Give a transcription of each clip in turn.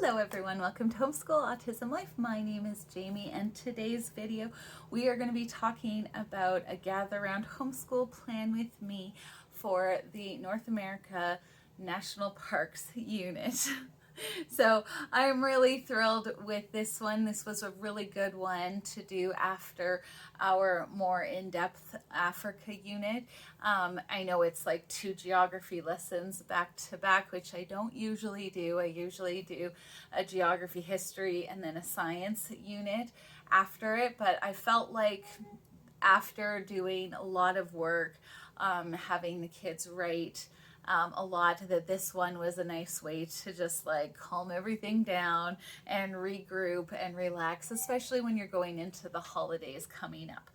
Hello everyone, welcome to Homeschool Autism Life. My name is Jamie, and today's video we are going to be talking about a gather around homeschool plan with me for the North America National Parks unit. So I'm really thrilled with this one. This was a really good one to do after our more in-depth Africa unit. I know it's like 2 geography lessons back to back, which I don't usually do. I usually do a geography, history, and then a science unit after it, but I felt like after doing a lot of work, having the kids write a lot, that this one was a nice way to just like calm everything down and regroup and relax, especially when you're going into the holidays coming up.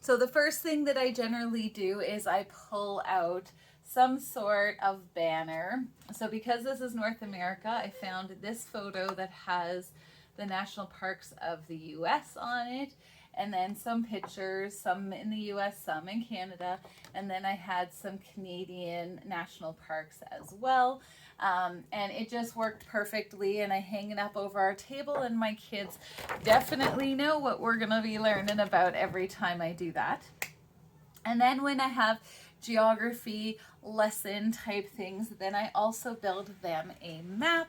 So the first thing that I generally do is I pull out some sort of banner. So because this is North America, I found this photo that has the national parks of the US on it, and then some pictures, some in the US, some in Canada, and then I had some Canadian national parks as well. And it just worked perfectly, and I hang it up over our table, and my kids definitely know what we're gonna be learning about every time I do that. And then when I have geography lesson type things, then I also build them a map.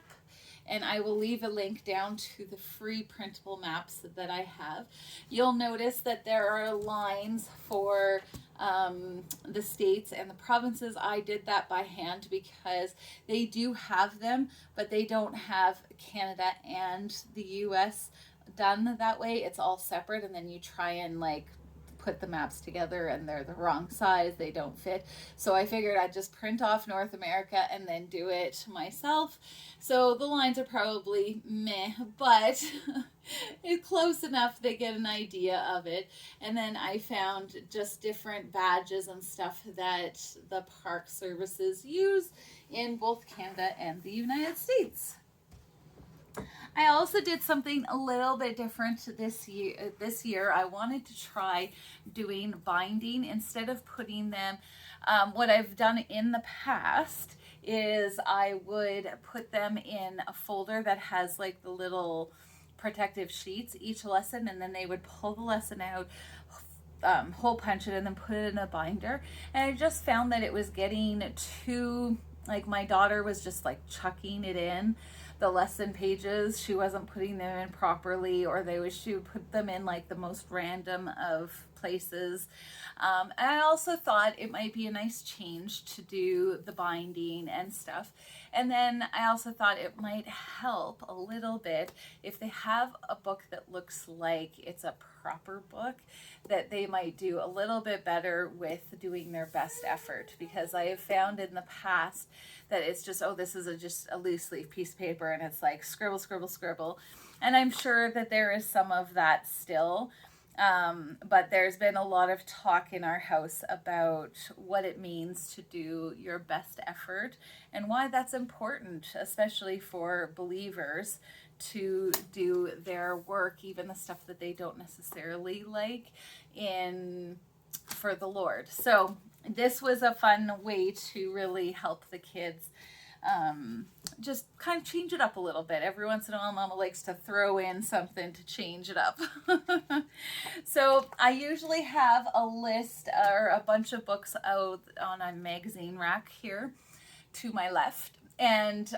And I will leave a link down to the free printable maps that I have. You'll notice that there are lines for the states and the provinces. I did that by hand because they do have them, but they don't have Canada and the US done that way. It's all separate, and then you try and like put the maps together and they're the wrong size, they don't fit. So I figured I'd just print off North America and then do it myself. So the lines are probably meh, but it's close enough they get an idea of it. And then I found just different badges and stuff that the park services use in both Canada and the United States. I also did something a little bit different this year. I wanted to try doing binding instead of putting them. What I've done in the past is I would put them in a folder that has like the little protective sheets each lesson, and then they would pull the lesson out, hole punch it, and then put it in a binder. And I just found that it was getting too, like, my daughter was just like chucking it in the lesson pages. She wasn't putting them in properly, or she would put them in like the most random of places. And I also thought it might be a nice change to do the binding and stuff. And then I also thought it might help a little bit if they have a book that looks like it's a proper book, that they might do a little bit better with doing their best effort. Because I have found in the past that it's just, oh, this is just a loose leaf piece of paper, and it's like scribble, scribble, scribble. And I'm sure that there is some of that still. But there's been a lot of talk in our house about what it means to do your best effort and why that's important, especially for believers, to do their work, even the stuff that they don't necessarily like, for the Lord. So this was a fun way to really help the kids just kind of change it up a little bit. Every once in a while, Mama likes to throw in something to change it up. So I usually have a list or a bunch of books out on a magazine rack here to my left. And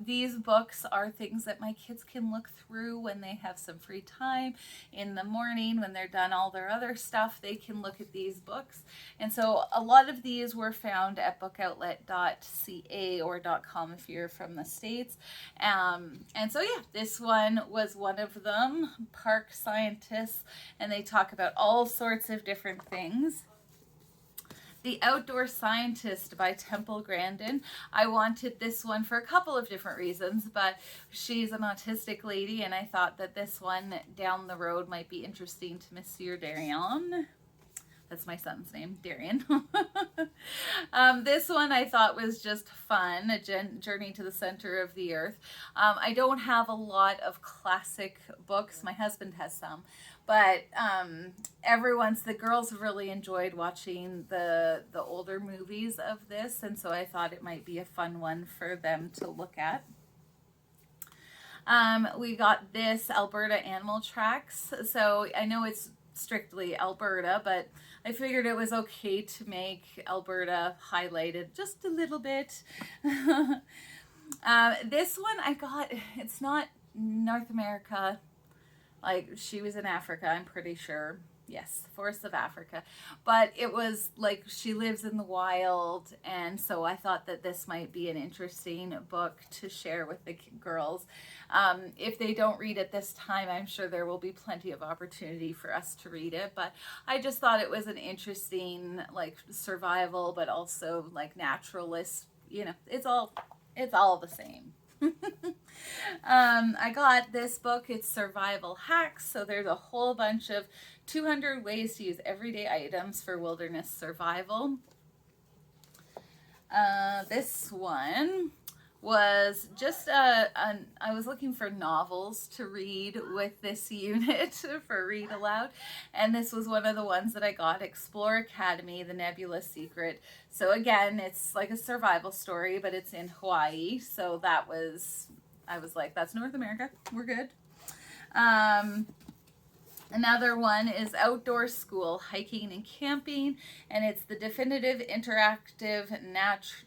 these books are things that my kids can look through when they have some free time in the morning. When they're done all their other stuff, they can look at these books. And so a lot of these were found at bookoutlet.ca or .com if you're from the States. And so yeah, this one was one of them, Park Scientists, and they talk about all sorts of different things. The Outdoor Scientist by Temple Grandin. I wanted this one for a couple of different reasons, but she's an autistic lady, and I thought that this one down the road might be interesting to Monsieur Darian. That's my son's name, Darian. This one I thought was just fun, a journey to the center of the earth. I don't have a lot of classic books. My husband has some, but the girls have really enjoyed watching the older movies of this, and so I thought it might be a fun one for them to look at. We got this Alberta Animal Tracks. So I know it's strictly Alberta, but I figured it was okay to make Alberta highlighted just a little bit. This one I got, it's not North America, like she was in Africa, I'm pretty sure. Yes, Forests of Africa. But it was like she lives in the wild, and so I thought that this might be an interesting book to share with the girls. If they don't read it this time, I'm sure there will be plenty of opportunity for us to read it. But I just thought it was an interesting, like, survival, but also like naturalist. You know, it's all the same. I got this book. It's survival hacks. So there's a whole bunch of 200 ways to use everyday items for wilderness survival. This one was just I was looking for novels to read with this unit for Read Aloud, and this was one of the ones that I got, Explore Academy, The Nebula Secret. So again, it's like a survival story, but it's in Hawaii, so I was like, that's North America, we're good. Another one is Outdoor School, Hiking and Camping, and it's the Definitive Interactive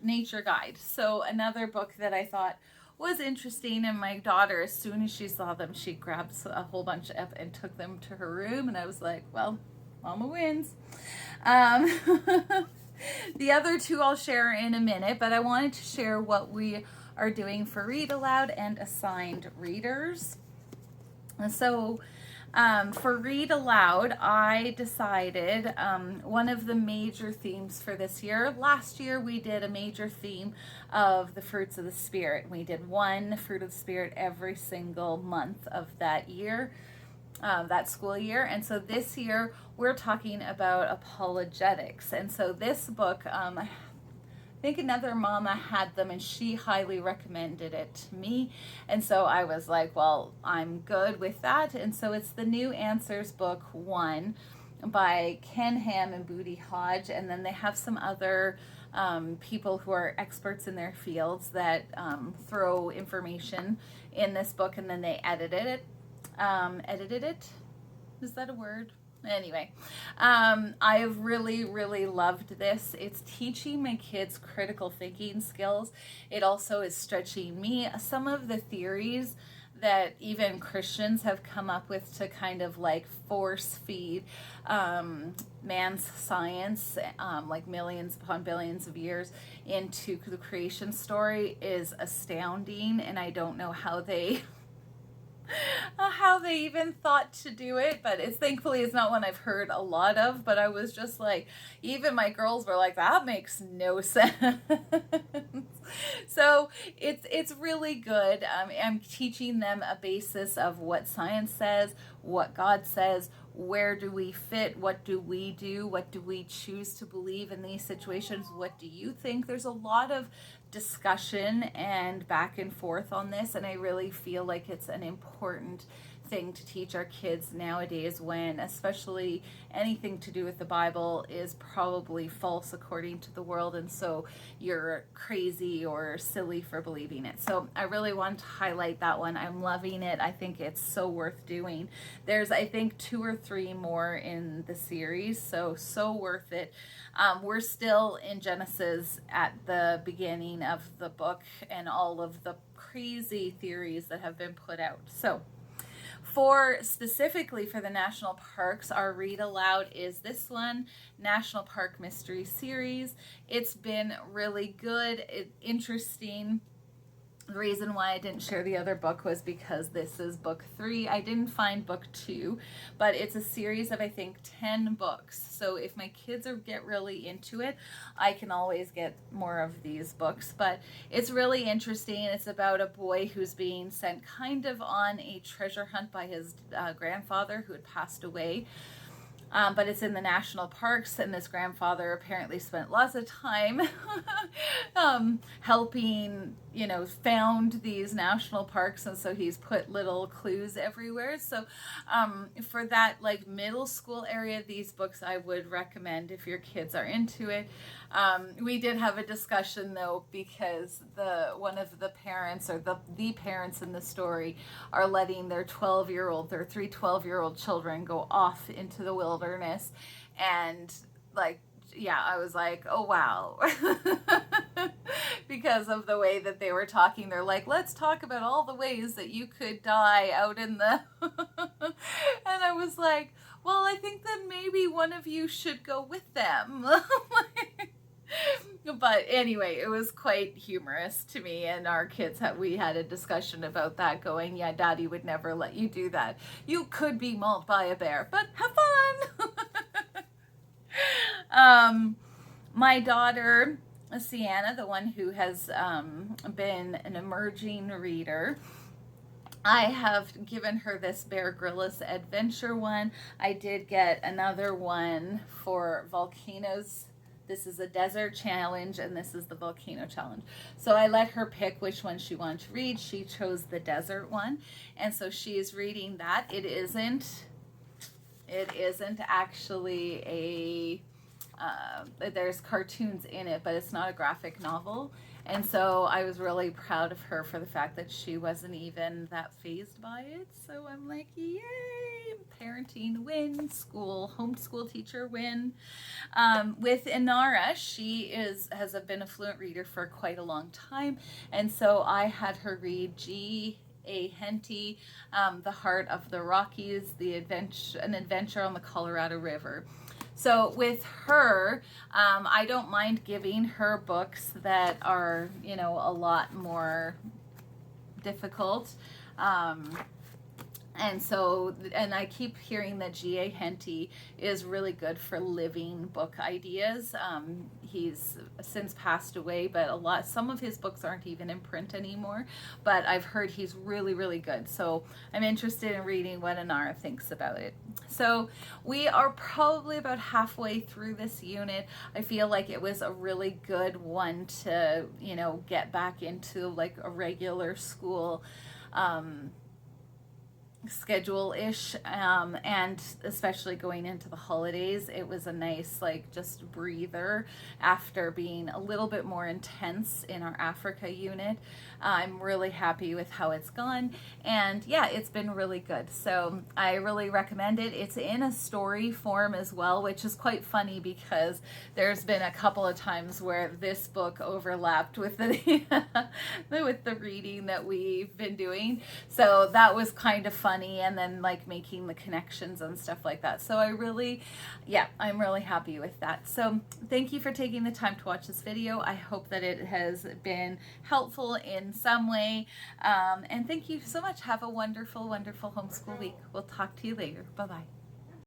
Nature Guide. So another book that I thought was interesting, and my daughter, as soon as she saw them, she grabbed a whole bunch up and took them to her room, and I was like, well, Mama wins. The other two I'll share in a minute, but I wanted to share what we are doing for Read Aloud and assigned readers. And so for Read Aloud, I decided one of the major themes for this year. Last year we did a major theme of the fruits of the Spirit. We did one fruit of the Spirit every single month of that year, that school year. And so this year we're talking about apologetics. And so this book, I think another mama had them and she highly recommended it to me, and so I was like, well, I'm good with that. And so it's the New Answers book 1 by Ken Ham and Booty Hodge, and then they have some other people who are experts in their fields that throw information in this book, and then they edited it. Is that a word? Anyway, I've really loved this. It's teaching my kids critical thinking skills. It also is stretching me. Some of the theories that even Christians have come up with to kind of like force feed man's science, like millions upon billions of years into the creation story is astounding, and I don't know how they even thought to do it, but thankfully it's not one I've heard a lot of. But I was just like, even my girls were like, that makes no sense. So it's really good. I'm teaching them a basis of what science says, what God says, where do we fit, what do we do, what do we choose to believe in these situations, what do you think? There's a lot of discussion and back and forth on this, and I really feel like it's an important thing to teach our kids nowadays, when especially anything to do with the Bible is probably false according to the world, and so you're crazy or silly for believing it. So I really want to highlight that one. I'm loving it. I think it's so worth doing. There's, I think, 2 or 3 more in the series, so worth it. We're still in Genesis at the beginning of the book and all of the crazy theories that have been put out. So specifically for the national parks, our Read Aloud is this one, National Park Mystery Series. It's been really good, interesting. The reason why I didn't share the other book was because this is book 3. I didn't find book 2, but it's a series of, I think, 10 books. So if my kids get really into it, I can always get more of these books. But it's really interesting. It's about a boy who's being sent kind of on a treasure hunt by his grandfather who had passed away. But it's in the national parks, and this grandfather apparently spent lots of time helping you know, found these national parks, and so he's put little clues everywhere. So for that like middle school area, these books I would recommend if your kids are into it. We did have a discussion though, because one of the parents, or the parents in the story, are letting their 3 12-year-old children go off into the wilderness, and like, yeah, I was like, oh wow. Because of the way that they were talking, they're like, let's talk about all the ways that you could die out in the and I was like, well, I think that maybe one of you should go with them. But anyway, it was quite humorous to me, and our kids we had a discussion about that, going, yeah, Daddy would never let you do that. You could be mauled by a bear, but have fun. My daughter Sienna, the one who has been an emerging reader, I have given her this Bear Grylls adventure one. I did get another one for volcanoes. This is a desert challenge, and this is the volcano challenge. So I let her pick which one she wanted to read. She chose the desert one, and so she's reading that. It isn't actually a there's cartoons in it, but it's not a graphic novel. And so I was really proud of her for the fact that she wasn't even that fazed by it. So I'm like, yay, parenting win, homeschool teacher win. With Inara, she has been a fluent reader for quite a long time. And so I had her read G.A. Henty, The Heart of the Rockies, an adventure on the Colorado River. So with her, I don't mind giving her books that are, you know, a lot more difficult. And I keep hearing that G.A. Henty is really good for living book ideas. He's since passed away, but some of his books aren't even in print anymore. But I've heard he's really, really good. So I'm interested in reading what Inara thinks about it. So we are probably about halfway through this unit. I feel like it was a really good one to, you know, get back into like a regular school schedule-ish, and especially going into the holidays, it was a nice like just breather after being a little bit more intense in our Africa unit. I'm really happy with how it's gone, and yeah, it's been really good. So I really recommend it. It's in a story form as well, which is quite funny because there's been a couple of times where this book overlapped with the with the reading that we've been doing. So that was kind of funny, and then like making the connections and stuff like that. So I'm really happy with that. So thank you for taking the time to watch this video. I hope that it has been helpful in some way. And thank you so much. Have a wonderful, wonderful homeschool week. We'll talk to you later. Bye-bye.